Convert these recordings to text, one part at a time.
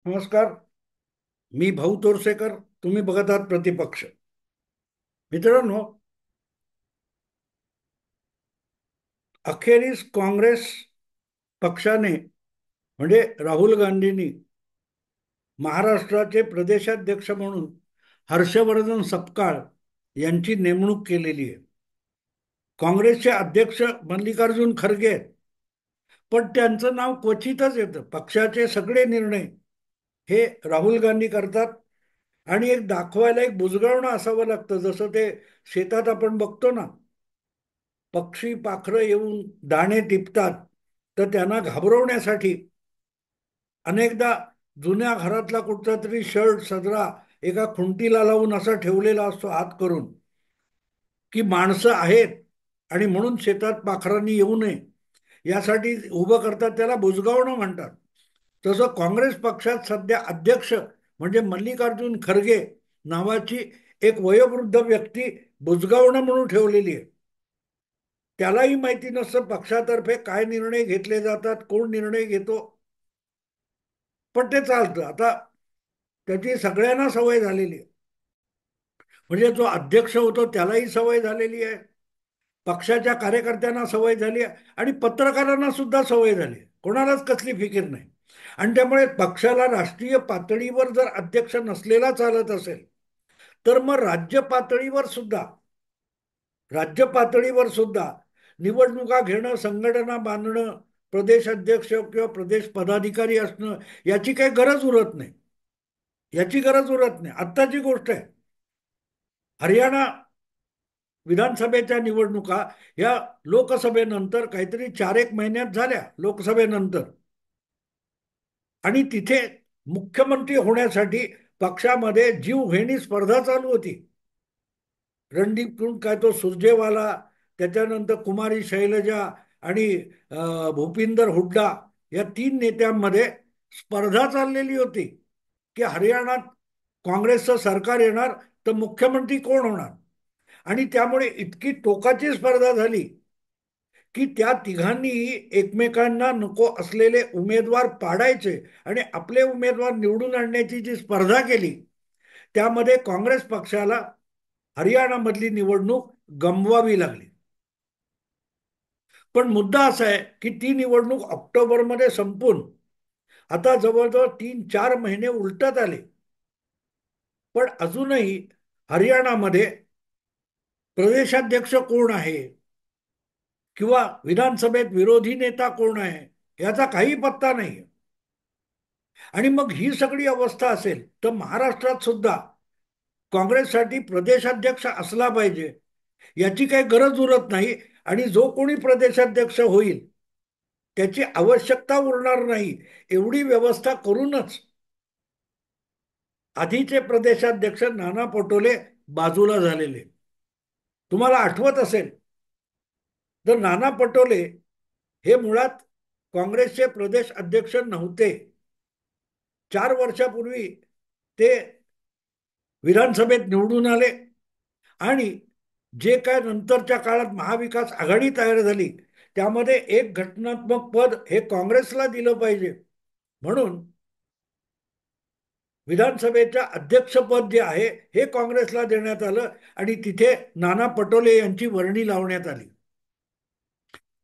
नमस्कार. मी भाऊ तोरसेकर. तुम्ही बघत आहात प्रतिपक्ष. मित्रांनो, अखेरीस काँग्रेस पक्षाने म्हणजे राहुल गांधींनी महाराष्ट्राचे प्रदेशाध्यक्ष म्हणून हर्षवर्धन सपकाळ यांची नेमणूक केलेली आहे. काँग्रेसचे अध्यक्ष मल्लिकार्जुन खरगे आहेत, पण त्यांचं नाव क्वचितच येतं. पक्षाचे सगळे निर्णय हे राहुल गांधी करतात आणि एक दाखवायला एक बुजगावणं असावं लागतं. जसं ते शेतात आपण बघतो ना, पक्षी पाखरं येऊन दाणे टिपतात, तर त्यांना घाबरवण्यासाठी अनेकदा जुन्या घरातला कुठचा तरी शर्ट सदरा एका खुंटीला लावून असा ठेवलेला असतो हात करून, की माणसं आहेत आणि म्हणून शेतात पाखरांनी येऊ नये यासाठी उभं करतात. त्याला बुजगावणं म्हणतात. तसं काँग्रेस पक्षात सध्या अध्यक्ष म्हणजे मल्लिकार्जुन खरगे नावाची एक वयोवृद्ध व्यक्ती बुजगावणं म्हणून ठेवलेली आहे. त्यालाही माहिती नसतं पक्षातर्फे काय निर्णय घेतले जातात, कोण निर्णय घेतो, पण ते चालतं. आता त्याची सगळ्यांना सवय झालेली आहे. म्हणजे जो अध्यक्ष होतो त्यालाही सवय झालेली आहे, पक्षाच्या कार्यकर्त्यांना सवय झाली आहे आणि पत्रकारांना सुद्धा सवय झाली आहे. कोणालाच कसली फिकीर नाही. आणि त्यामुळे पक्षाला राष्ट्रीय पातळीवर जर अध्यक्ष नसलेला चालत असेल, तर मग राज्य पातळीवर सुद्धा निवडणुका घेणं, संघटना बांधणं, प्रदेश अध्यक्ष किंवा प्रदेश पदाधिकारी असणं याची काही गरज उरत नाही. याची गरज उरत नाही. आत्ताची गोष्ट आहे, हरियाणा विधानसभेच्या निवडणुका या लोकसभेनंतर काहीतरी 4 एक महिन्यात झाल्या लोकसभेनंतर. आणि तिथे मुख्यमंत्री होण्यासाठी पक्षामध्ये जीवघेणी स्पर्धा चालू होती. रणदीप काय तो सुरजेवाला, त्याच्यानंतर कुमारी शैलजा आणि भूपिंदर हुड्डा या 3 नेत्यांमध्ये स्पर्धा चाललेली होती की हरियाणात काँग्रेसचं सरकार येणार तर मुख्यमंत्री कोण होणार. आणि त्यामुळे इतकी टोकाची स्पर्धा झाली की त्या तिघांनी एकमेकांना नको असलेले उमेदवार पाडायचे आणि आपले उमेदवार निवडून आणण्याची जी स्पर्धा केली, त्यामध्ये काँग्रेस पक्षाला हरियाणामधली निवडणूक गमवावी लागली. पण मुद्दा असा आहे की ती निवडणूक ऑक्टोबरमध्ये संपून आता जवळजवळ 3-4 महिने उलटत आले, पण अजूनही हरियाणामध्ये प्रदेशाध्यक्ष कोण आहे किंवा विधानसभेत विरोधी नेता कोण आहे याचा काही पत्ता नाही. आणि मग ही सगळी अवस्था असेल तर महाराष्ट्रात सुद्धा काँग्रेससाठी प्रदेशाध्यक्ष असला पाहिजे याची काही गरज उरत नाही. आणि जो कोणी प्रदेशाध्यक्ष होईल त्याची आवश्यकता उरणार नाही एवढी व्यवस्था करूनच आधीचे प्रदेशाध्यक्ष नाना पटोले बाजूला झालेले. तुम्हाला आठवत असेल तर नाना पटोले हे मुळात काँग्रेसचे प्रदेश अध्यक्ष नव्हते. 4 वर्षापूर्वी ते विधानसभेत निवडून आले आणि जे काय नंतरच्या काळात महाविकास आघाडी तयार झाली त्यामध्ये एक घटनात्मक पद हे काँग्रेसला दिलं पाहिजे म्हणून विधानसभेच्या अध्यक्षपद जे आहे हे काँग्रेसला देण्यात आलं आणि तिथे नाना पटोले यांची वर्णी लावण्यात आली.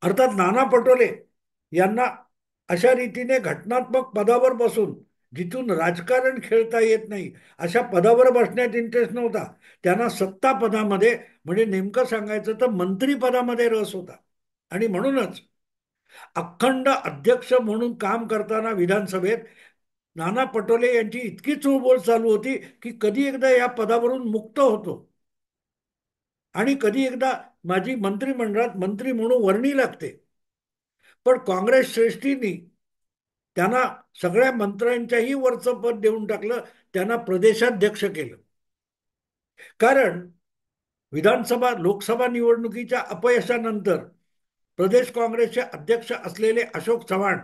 अर्थात नाना पटोले यांना अशा रीतीने घटनात्मक पदावर बसून जिथून राजकारण खेळता येत नाही अशा पदावर बसण्यात इंटरेस्ट नव्हता. त्यांना सत्ता पदामध्ये म्हणजे नेमकं सांगायचं तर मंत्रीपदामध्ये रस होता. आणि म्हणूनच अखंड अध्यक्ष म्हणून काम करताना विधानसभेत नाना पटोले यांची इतकी चुळबुळ चालू होती की कधी एकदा या पदावरून मुक्त होतो आणि कधी एकदा माझी मंत्रिमंडळात मंत्री म्हणून वर्णी लागते. पण काँग्रेस श्रेष्ठींनी त्यांना सगळ्या मंत्र्यांच्याही वरचं पद देऊन टाकलं, त्यांना प्रदेशाध्यक्ष केलं. कारण विधानसभा लोकसभा निवडणुकीच्या अपयशानंतर प्रदेश काँग्रेसचे अध्यक्ष असलेले अशोक चव्हाण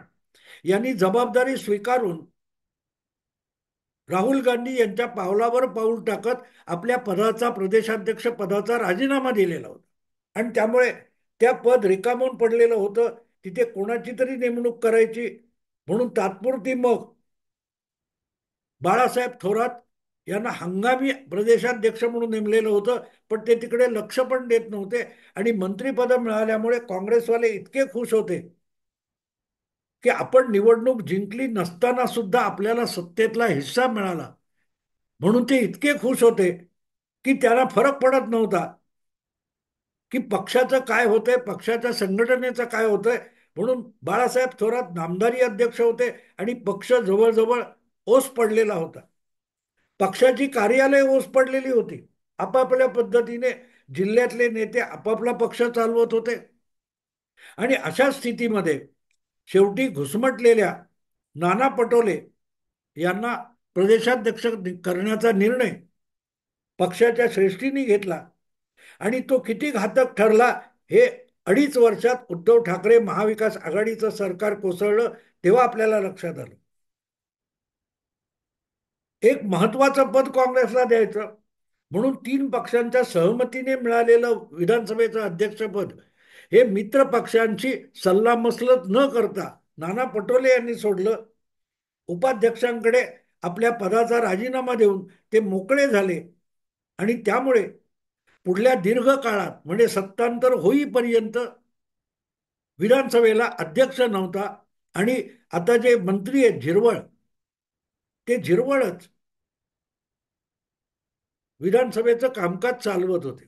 यांनी जबाबदारी स्वीकारून राहुल गांधी यांच्या पावलावर पाऊल टाकत आपल्या पदाचा प्रदेशाध्यक्ष पदाचा राजीनामा दिलेला होता. आणि त्यामुळे त्या पद रिकामून पडलेलं होतं. तिथे कोणाची तरी नेमणूक करायची म्हणून तात्पुरती मग बाळासाहेब थोरात यांना हंगामी प्रदेशाध्यक्ष म्हणून नेमलेलं होतं, पण ते तिकडे लक्ष पण देत नव्हते. आणि मंत्रिपद मिळाल्यामुळे काँग्रेसवाले इतके खुश होते की आपण निवडणूक जिंकली नसताना सुद्धा आपल्याला सत्तेतला हिस्सा मिळाला. म्हणून ते इतके खुश होते की त्यांना फरक पडत नव्हता की पक्षाचं काय होतंय, पक्षाच्या संघटनेचं काय होतंय. म्हणून बाळासाहेब थोरात नामदारी अध्यक्ष होते आणि पक्ष जवळजवळ ओस पडलेला होता. पक्षाची कार्यालय ओस पडलेली होती. आपापल्या पद्धतीने जिल्ह्यातले नेते आपापला पक्ष चालवत होते. आणि अशा स्थितीमध्ये शेवटी घुसमटलेल्या नाना पटोले यांना प्रदेशाध्यक्ष करण्याचा निर्णय पक्षाच्या श्रेष्ठींनी घेतला. आणि तो किती घातक ठरला हे 2.5 वर्षात उद्धव ठाकरे महाविकास आघाडीचं सरकार कोसळलं तेव्हा आपल्याला लक्षात आलं. एक महत्वाचं पद काँग्रेसला द्यायचं म्हणून 3 पक्षांच्या सहमतीने मिळालेलं विधानसभेचं अध्यक्षपद हे मित्र पक्षांची सल्लामसलत न करता नाना पटोले यांनी सोडलं. उपाध्यक्षांकडे आपल्या पदाचा राजीनामा देऊन ते मोकळे झाले. आणि त्यामुळे पुढल्या दीर्घ काळात म्हणजे सत्तांतर होईपर्यंत विधानसभेला अध्यक्ष नव्हता. आणि आता जे मंत्री आहेत झिरवळ, ते झिरवळच विधानसभेचं कामकाज चालवत होते.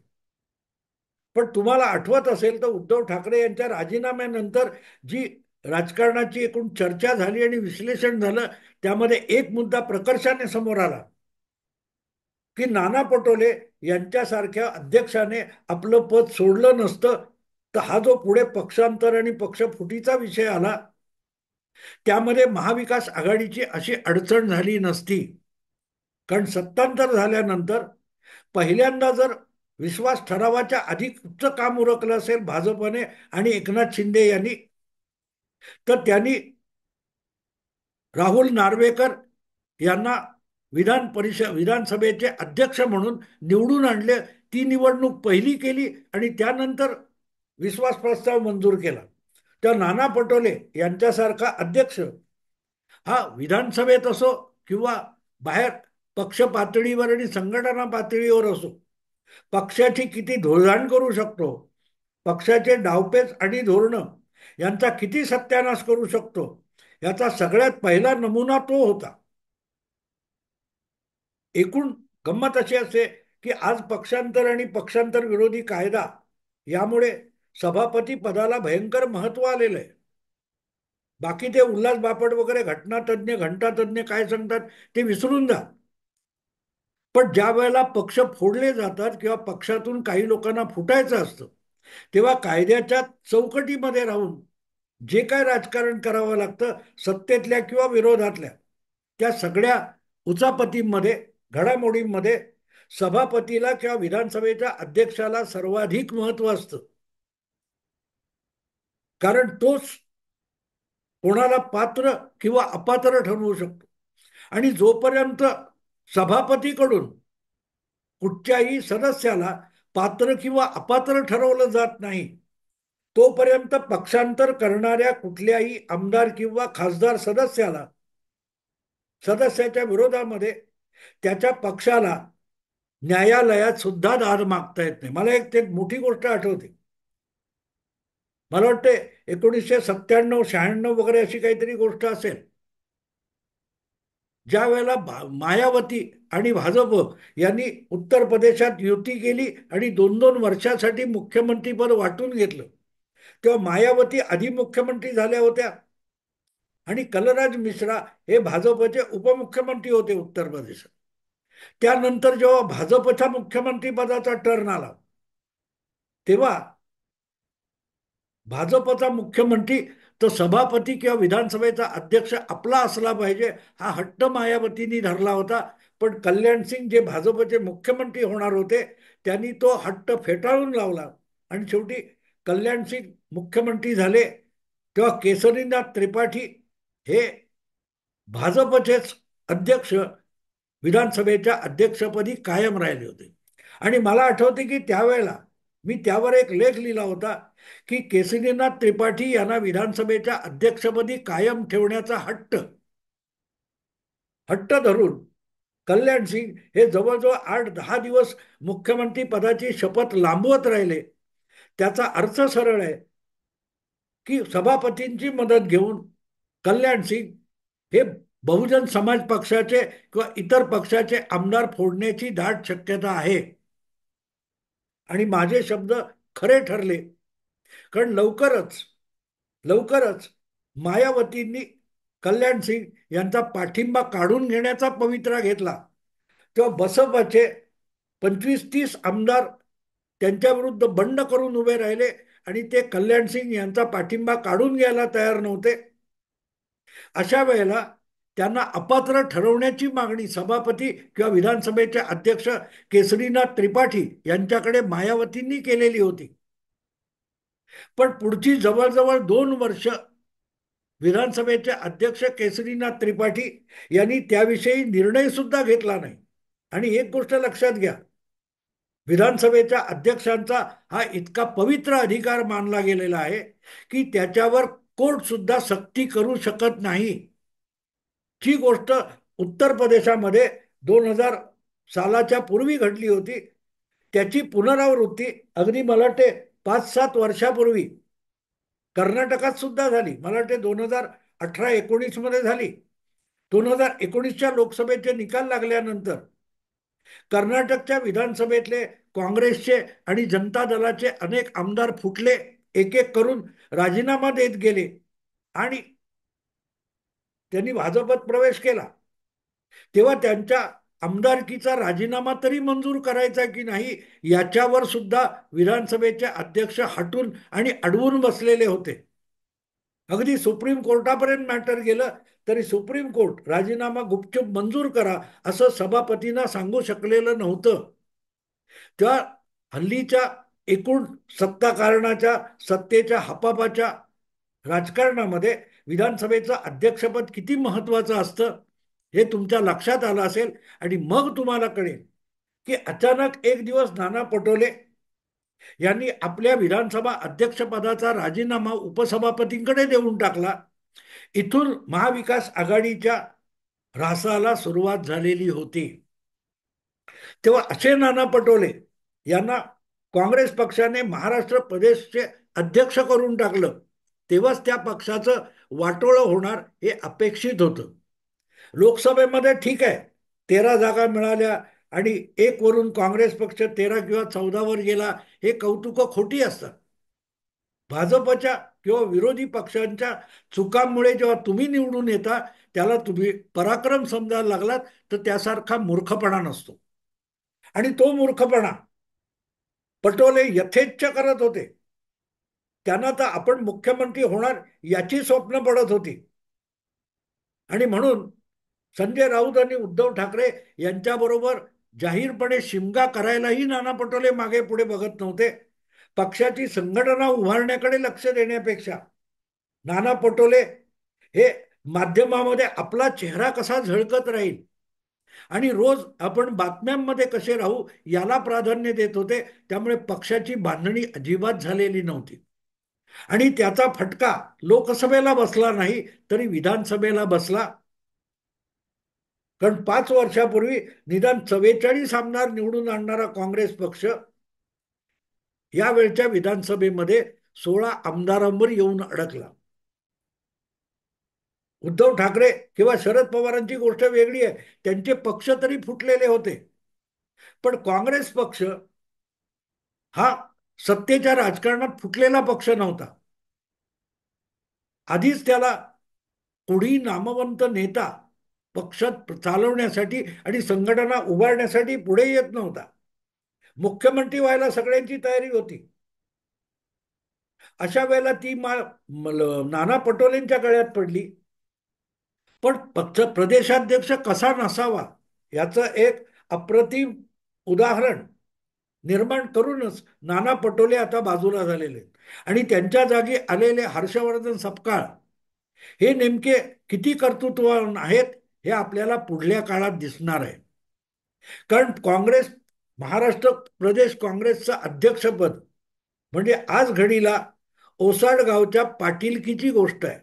पण तुम्हाला आठवत असेल तर उद्धव ठाकरे यांच्या राजीनाम्यानंतर जी राजकारणाची एकूण चर्चा झाली आणि विश्लेषण झालं, त्यामध्ये एक मुद्दा प्रकर्षाने समोर आला की नाना पटोले यांच्यासारख्या अध्यक्षाने आपलं पद सोडलं नसतं तर हा जो पुढे पक्षांतर आणि पक्षफुटीचा विषय आला त्यामध्ये महाविकास आघाडीची अशी अडचण झाली नसती. कारण सत्तांतर झाल्यानंतर पहिल्यांदा जर विश्वास ठरावाच्या अधिकचं काम उरकलं असेल भाजपने आणि एकनाथ शिंदे यांनी, तर त्यांनी राहुल नार्वेकर यांना विधानसभेचे अध्यक्ष म्हणून निवडून आणले. ती निवडणूक पहिली केली आणि त्यानंतर विश्वास प्रस्ताव मंजूर केला. तर नाना पटोले यांच्यासारखा अध्यक्ष हा विधानसभेत असो किंवा बाहेर पक्ष पातळीवर आणि संघटना पातळीवर असो पक्षाची किती धुळदाण करू शकतो, पक्षाचे डावपेच आणि धोरणं यांचा किती सत्यानाश करू शकतो, याचा सगळ्यात पहिला नमुना तो होता. एकूण गंमत अशी असते की आज पक्षांतर आणि पक्षांतर विरोधी कायदा यामुळे सभापती पदाला भयंकर महत्व आलेलं आहे. बाकी ते उल्हास बापट वगैरे घटनातज्ञ घंटातज्ञ काय सांगतात ते विसरून जा. पण ज्या वेळेला पक्ष फोडले जातात किंवा पक्षातून काही लोकांना फुटायचं असतं तेव्हा कायद्याच्या चौकटीमध्ये राहून जे काय राजकारण करावं लागतं सत्तेतल्या किंवा विरोधातल्या त्या सगळ्या उचापतींमध्ये घडामोडींमध्ये सभापतीला किंवा विधानसभेच्या अध्यक्षाला सर्वाधिक महत्व असतं. कारण तोच कोणाला पात्र किंवा अपात्र ठरवू शकतो. आणि जोपर्यंत सभापतीकडून कुठच्याही सदस्याला पात्र किंवा अपात्र ठरवलं जात नाही तोपर्यंत पक्षांतर करणाऱ्या कुठल्याही आमदार किंवा खासदार सदस्याच्या विरोधामध्ये त्याच्या पक्षाला न्यायालयात सुद्धा दाद मागता येत नाही. मला एक ते मोठी गोष्ट आठवते. मला वाटते 1997-96 वगैरे अशी काहीतरी गोष्ट असेल. ज्या वेळेला मायावती आणि भाजप यांनी उत्तर प्रदेशात युती केली आणि 2-2 वर्षासाठी मुख्यमंत्रीपद वाटून घेतलं तेव्हा मायावती आधी मुख्यमंत्री झाल्या होत्या आणि कलराज मिश्रा हे भाजपचे उपमुख्यमंत्री होते उत्तर प्रदेशात. त्यानंतर जेव्हा भाजपच्या मुख्यमंत्री पदाचा टर्न आला तेव्हा भाजपचा मुख्यमंत्री तर सभापती किंवा विधानसभेचा अध्यक्ष आपला असला पाहिजे हा हट्ट मायावतींनी धरला होता. पण कल्याण सिंग जे भाजपचे मुख्यमंत्री होणार होते त्यांनी तो हट्ट फेटाळून लावला आणि शेवटी कल्याण सिंग मुख्यमंत्री झाले. तेव्हा केसरीनाथ त्रिपाठी हे भाजपचेच अध्यक्ष विधानसभेच्या अध्यक्षपदी कायम राहिले होते. आणि मला आठवते की त्यावेळेला मी त्यावर एक लेख लिहिला होता की केसरीनाथ त्रिपाठी यांना विधानसभेच्या अध्यक्षपदी कायम ठेवण्याचा हट्ट हट्ट धरून कल्याण सिंग हे जवळजवळ 8-10 दिवस मुख्यमंत्री पदाची शपथ लांबवत राहिले. त्याचा अर्थ सरळ आहे की सभापतींची मदत घेऊन कल्याण सिंग हे बहुजन समाज पक्षाचे किंवा इतर पक्षाचे आमदार फोडण्याची दाट शक्यता आहे. आणि माझे शब्द खरे ठरले, कारण लवकरच लवकरच मायावतींनी कल्याण सिंग यांचा पाठिंबा काढून घेण्याचा पवित्रा घेतला, तेव्हा बसपाचे 25-30 आमदार त्यांच्या विरुद्ध बंड करून उभे राहिले आणि ते कल्याण सिंग यांचा पाठिंबा काढून घ्यायला तयार नव्हते. अशा वेळेला त्यांना अपात्र ठरवण्याची मागणी सभापती किंवा विधानसभेचे अध्यक्ष केसरीनाथ त्रिपाठी यांच्याकडे मायावतींनी केलेली होती. पण पुढची जवळजवळ 2 वर्ष विधानसभेचे अध्यक्ष केसरीनाथ त्रिपाठी यांनी त्याविषयी निर्णय सुद्धा घेतला नाही. आणि एक गोष्ट लक्षात घ्या, विधानसभेच्या अध्यक्षांचा हा इतका पवित्र अधिकार मानला गेलेला आहे की त्याच्यावर कोर्ट सुद्धा सक्ती करू शकत नाही. जी गोष्ट उत्तर प्रदेशामध्ये 2000 सालाच्या पूर्वी घडली होती, त्याची पुनरावृत्ती अगदी मला वाटते 5-7 वर्षापूर्वी कर्नाटकात सुद्धा झाली. मला वाटते 2018-19 मध्ये झाली. 2019च्या लोकसभेचे निकाल लागल्यानंतर कर्नाटकच्या विधानसभेतले काँग्रेसचे आणि जनता दलाचे अनेक आमदार फुटले, एक एक करून राजीनामा देत गेले आणि त्यांनी भाजपत प्रवेश केला. तेव्हा त्यांच्या आमदारकीचा राजीनामा तरी मंजूर करायचा की नाही याच्यावर सुद्धा विधानसभेचे अध्यक्ष हटून आणि अडवून बसलेले होते. अगदी सुप्रीम कोर्टापर्यंत मॅटर गेलं तरी सुप्रीम कोर्ट राजीनामा गुपचूप मंजूर करा असं सभापतींना सांगू शकलेलं नव्हतं. तेव्हा हल्लीच्या एकूण सत्ताकारणाच्या सत्तेच्या हपापाच्या राजकारणामध्ये विधानसभेचं अध्यक्षपद किती महत्वाचं असतं हे तुमच्या लक्षात आलं असेल. आणि मग तुम्हाला कळेल की अचानक एक दिवस नाना पटोले यांनी आपल्या विधानसभा अध्यक्षपदाचा राजीनामा उपसभापतींकडे देऊन टाकला. इथून महाविकास आघाडीच्या ऱ्हासाला सुरुवात झालेली होती. तेव्हा असे नाना पटोले यांना काँग्रेस पक्षाने महाराष्ट्र प्रदेशचे अध्यक्ष करून टाकलं, तेव्हाच त्या पक्षाचं वाटोळं होणार हे अपेक्षित होतं. लोकसभेमध्ये ठीक आहे, 13 जागा मिळाल्या आणि 1 वरून काँग्रेस पक्ष 13 किंवा 14 वर गेला, हे कौतुकं खोटी असतात. भाजपच्या किंवा विरोधी पक्षांच्या चुकांमुळे जेव्हा तुम्ही निवडून येता त्याला तुम्ही पराक्रम समजायला लागलात तर त्यासारखा मूर्खपणा नसतो. आणि तो मूर्खपणा पटोले यथेच्छ करत होते. त्यांना तर आपण मुख्यमंत्री होणार याची स्वप्न पडत होती. आणि म्हणून संजय राऊत आणि उद्धव ठाकरे यांच्याबरोबर जाहीरपणे शिमगा करायलाही नाना पटोले मागे पुढे बघत नव्हते. पक्षाची संघटना उभारण्याकडे लक्ष देण्यापेक्षा नाना पटोले हे माध्यमामध्ये आपला चेहरा कसा झळकत राहील आणि रोज आपण बातम्यांमध्ये कसे राहू याला प्राधान्य देत होते. त्यामुळे पक्षाची बांधणी अजिबात झालेली नव्हती. आणि त्याचा फटका लोकसभेला बसला नाही तरी विधानसभेला बसला. कारण 5 वर्षापूर्वी निदान 44 आमदार निवडून आणणारा काँग्रेस पक्ष यावेळच्या विधानसभेमध्ये 16 आमदारांवर येऊन अडकला. उद्धव ठाकरे किंवा शरद पवारांची गोष्ट वेगळी आहे, त्यांचे पक्ष तरी फुटलेले होते. पण काँग्रेस पक्ष हा सत्तेच्या राजकारणात फुटलेला पक्ष नव्हता. आधीच त्याला कोणी नामवंत नेता पक्षात चालवण्यासाठी आणि संघटना उभारण्यासाठी पुढे येत नव्हता. मुख्यमंत्री व्हायला सगळ्यांची तयारी होती. अशा वेळेला ती नाना पटोलेंच्या गळ्यात पडली. पण पक्ष प्रदेशाध्यक्ष कसा नसावा याचं एक अप्रतिम उदाहरण निर्माण करूनच नाना पटोले आता बाजूला झालेले आणि त्यांच्या जागी आलेले हर्षवर्धन सपकाळ हे नेमके किती कर्तृत्ववान आहेत हे आपल्याला पुढल्या काळात दिसणार आहे. कारण काँग्रेस महाराष्ट्र प्रदेश काँग्रेसचं अध्यक्षपद म्हणजे आज घडीला ओसाड गावच्या पाटीलकीची गोष्ट आहे.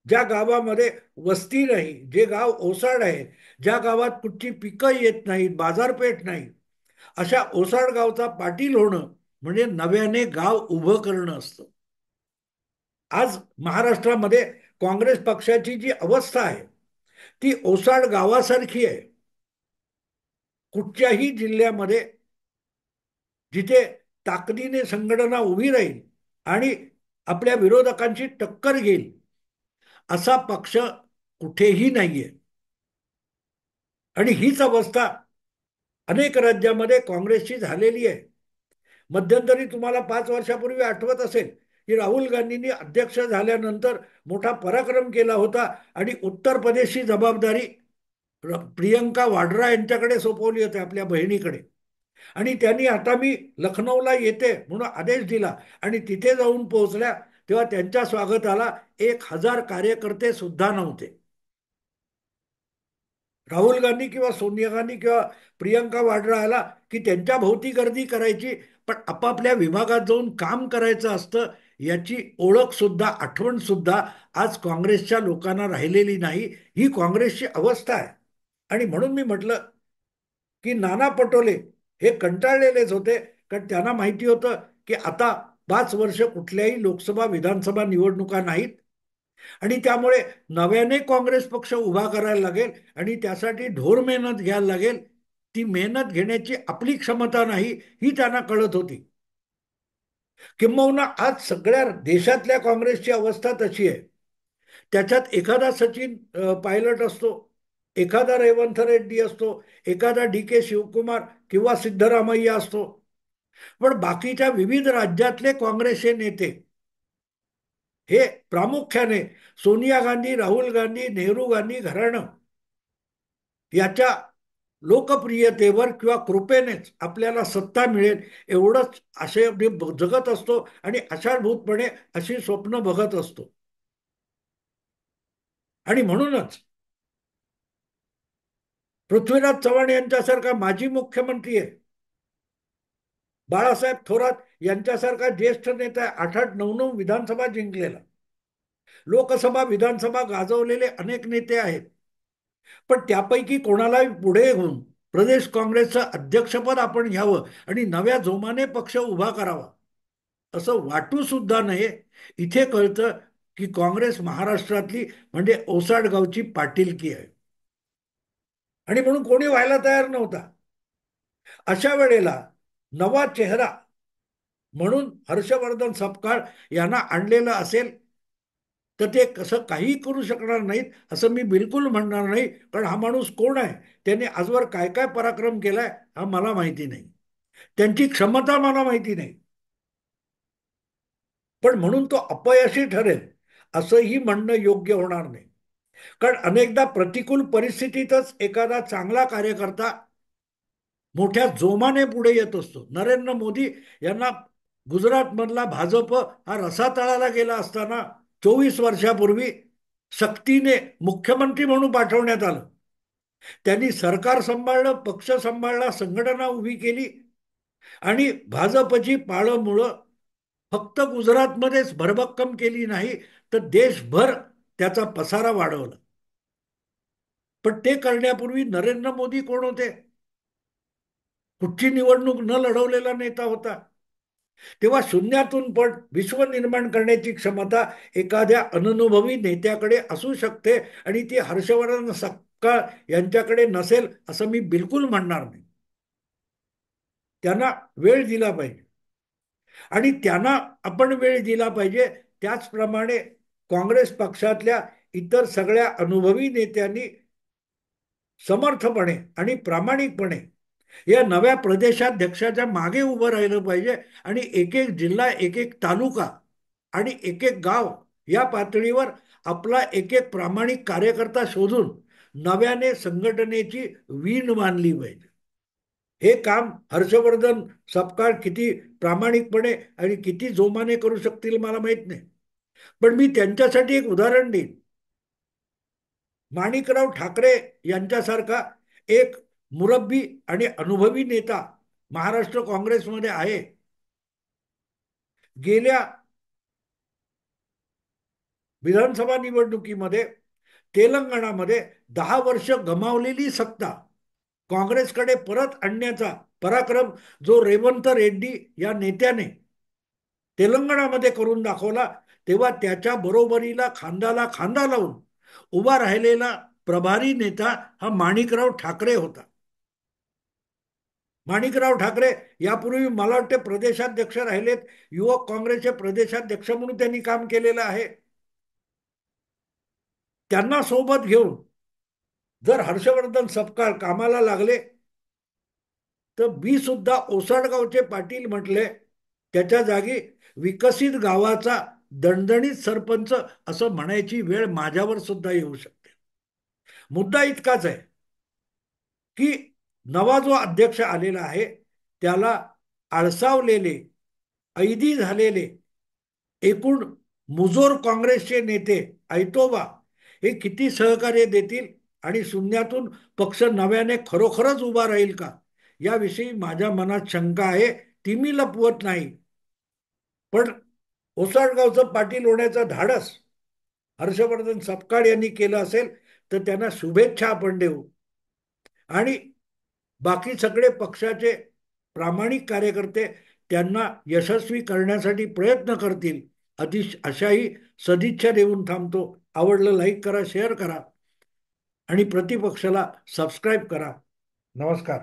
ज्या गावामध्ये वस्ती नाही, जे गाव ओसाड आहे, ज्या गावात कुठची पिकं येत नाहीत, बाजारपेठ नाही, अशा ओसाड गावचा पाटील होणं म्हणजे नव्याने गाव उभं करणं असतं. आज महाराष्ट्रामध्ये काँग्रेस पक्षाची जी अवस्था आहे ती ओसाड गावासारखी आहे. कुठच्याही जिल्ह्यामध्ये जिथे ताकदीने संघटना उभी राहील आणि आपल्या विरोधकांची टक्कर घेईल असा पक्ष कुठेही नाहीये. आणि हीच अवस्था अनेक राज्यामध्ये काँग्रेसची झालेली आहे. मध्यंतरी तुम्हाला 5 वर्षापूर्वी आठवत असेल की राहुल गांधींनी अध्यक्ष झाल्यानंतर मोठा पराक्रम केला होता आणि उत्तर प्रदेशची जबाबदारी प्रियंका वाड्रा यांच्याकडे सोपवली होती, आपल्या बहिणीकडे. आणि त्यांनी आता मी लखनौला येते म्हणून आदेश दिला आणि तिथे जाऊन पोहोचल्या तेव्हा त्यांच्या स्वागताला 1,000 कार्यकर्ते सुद्धा नव्हते. राहुल गांधी किंवा सोनिया गांधी किंवा प्रियंका वाड्रा आला की त्यांच्या भोवती गर्दी करायची, पण आपापल्या विभागात जाऊन काम करायचं असतं याची ओळख सुद्धा, आठवण सुद्धा आज काँग्रेसच्या लोकांना राहिलेली नाही. ही काँग्रेसची अवस्था आहे. आणि म्हणून मी म्हटलं की नाना पटोले हे कंटाळलेलेच होते, कारण त्यांना माहिती होतं की आता 5 वर्ष कुठल्याही लोकसभा विधानसभा निवडणुका नाहीत आणि त्यामुळे नव्याने काँग्रेस पक्ष उभा करायला लागेल आणि त्यासाठी ढोर मेहनत घ्यायला लागेल. ती मेहनत घेण्याची आपली क्षमता नाही ही त्यांना कळत होती. किंबहुना आज सगळ्या देशातल्या काँग्रेसची अवस्था तशी आहे. त्याच्यात एखादा सचिन पायलट असतो, एखादा रेवंत रेड्डी असतो, एखादा डी शिवकुमार किंवा सिद्धरामय्या असतो, पण बाकीच्या विविध राज्यातले काँग्रेसचे नेते हे प्रामुख्याने सोनिया गांधी, राहुल गांधी, नेहरू गांधी घराणं याच्या लोकप्रियतेवर किंवा कृपेनेच आपल्याला सत्ता मिळेल एवढंच असे जगत असतो आणि आषाढभूतपणे अशी स्वप्न बघत असतो. आणि म्हणूनच पृथ्वीराज चव्हाण यांच्यासारखा माजी मुख्यमंत्री आहे, बाळासाहेब थोरात यांच्यासारखा ज्येष्ठ नेता 8-8, 9-9 विधानसभा जिंकलेला, लोकसभा विधानसभा गाजवलेले अनेक नेते आहेत. पण त्यापैकी कोणालाही पुढे होऊन प्रदेश काँग्रेसचं अध्यक्षपद आपण घ्यावं आणि नव्या जोमाने पक्ष उभा करावा असं वाटू सुद्धा नये. इथे कळतं की काँग्रेस महाराष्ट्रातली म्हणजे ओसाड गावची पाटीलकी आहे. आणि म्हणून कोणी व्हायला तयार नव्हता. अशा वेळेला नवा चेहरा म्हणून हर्षवर्धन सपकाळ यांना आणलेलं असेल तर ते कसं काही करू शकणार नाहीत असं मी बिलकुल म्हणणार नाही. कारण हा माणूस कोण आहे, त्याने आजवर काय काय पराक्रम केलाय हा मला माहिती नाही, त्यांची क्षमता मला माहिती नाही. पण म्हणून तो अपयशी ठरेल असंही म्हणणं योग्य होणार नाही. कारण अनेकदा प्रतिकूल परिस्थितीतच एखादा चांगला कार्यकर्ता मोठ्या जोमाने पुढे येत असतो. नरेंद्र मोदी यांना गुजरातमधला भाजप हा रसातळाला गेला असताना 24 वर्षापूर्वी सक्तीने मुख्यमंत्री म्हणून पाठवण्यात आलं. त्यांनी सरकार सांभाळलं, पक्ष सांभाळला, संघटना उभी केली आणि भाजपची पाळंमुळं फक्त गुजरातमध्येच भरभक्कम केली नाही तर देशभर त्याचा पसारा वाढवला. पण ते करण्यापूर्वी नरेंद्र मोदी कोण होते? कुठची निवडणूक न लढवलेला नेता होता. तेव्हा शून्यातून पण विश्व निर्माण करण्याची क्षमता एखाद्या अननुभवी नेत्याकडे असू शकते आणि ती हर्षवर्धन सपकाळ यांच्याकडे नसेल असं मी बिलकुल म्हणणार नाही. त्यांना वेळ दिला पाहिजे आणि त्यांना आपण वेळ दिला पाहिजे. त्याचप्रमाणे काँग्रेस पक्षातल्या इतर सगळ्या अनुभवी नेत्यांनी समर्थपणे आणि प्रामाणिकपणे या नव्या प्रदेशाध्यक्षाच्या मागे उभं राहिलं पाहिजे आणि एक एक जिल्हा, एक एक तालुका आणि एक एक गाव या पातळीवर आपला एक एक प्रामाणिक कार्यकर्ता शोधून नव्याने संघटनेची वीण मानली पाहिजे. हे काम हर्षवर्धन सपकाळ किती प्रामाणिकपणे आणि किती जोमाने करू शकतील मला माहित नाही. पण मी त्यांच्यासाठी एक उदाहरण देईन. माणिकराव ठाकरे यांच्यासारखा एक मुरब्बी आणि अनुभवी नेता महाराष्ट्र काँग्रेसमध्ये आहे. गेल्या विधानसभा निवडणुकीमध्ये तेलंगणामध्ये 10 वर्ष गमावलेली सत्ता काँग्रेसकडे परत आणण्याचा पराक्रम जो रेवंत रेड्डी या नेत्याने तेलंगणामध्ये करून दाखवला, तेव्हा त्याच्या बरोबरीला खांद्याला खांदा लावून उभा राहिलेला प्रभारी नेता हा माणिकराव ठाकरे होता. माणिकराव ठाकरे यापूर्वी मला वाटते प्रदेशाध्यक्ष राहिलेत, युवक काँग्रेसचे प्रदेशाध्यक्ष म्हणून त्यांनी काम केलेलं आहे. त्यांना सोबत घेऊन जर हर्षवर्धन सपकाळ कामाला लागले तर मी सुद्धा ओसाडगावचे पाटील म्हटले, त्याच्या जागी विकसित गावाचा दणदणीत सरपंच असं म्हणायची वेळ माझ्यावर सुद्धा येऊ शकते. मुद्दा इतकाच आहे की नवा जो अध्यक्ष आलेला आहे त्याला आळसावलेले, ऐदी झालेले एकूण मुजोर काँग्रेसचे नेते ऐतोबा हे किती सहकार्य देतील आणि शून्यातून पक्ष नव्याने खरोखरच उभा राहील का, याविषयी माझ्या मनात शंका आहे. ती मी लपवत नाही. पण ओसाडगावचं पाटील होण्याचं धाडस हर्षवर्धन सपकाळ यांनी केलं असेल तर त्यांना शुभेच्छा आपण देऊ. आणि बाकी सगळे पक्षाचे प्रामाणिक कार्यकर्ते त्यांना यशस्वी करण्यासाठी प्रयत्न करतील अशाही सदिच्छा देऊन थांबतो. आवडलं लाईक करा, शेअर करा आणि प्रतिपक्षाला सबस्क्राईब करा. नमस्कार.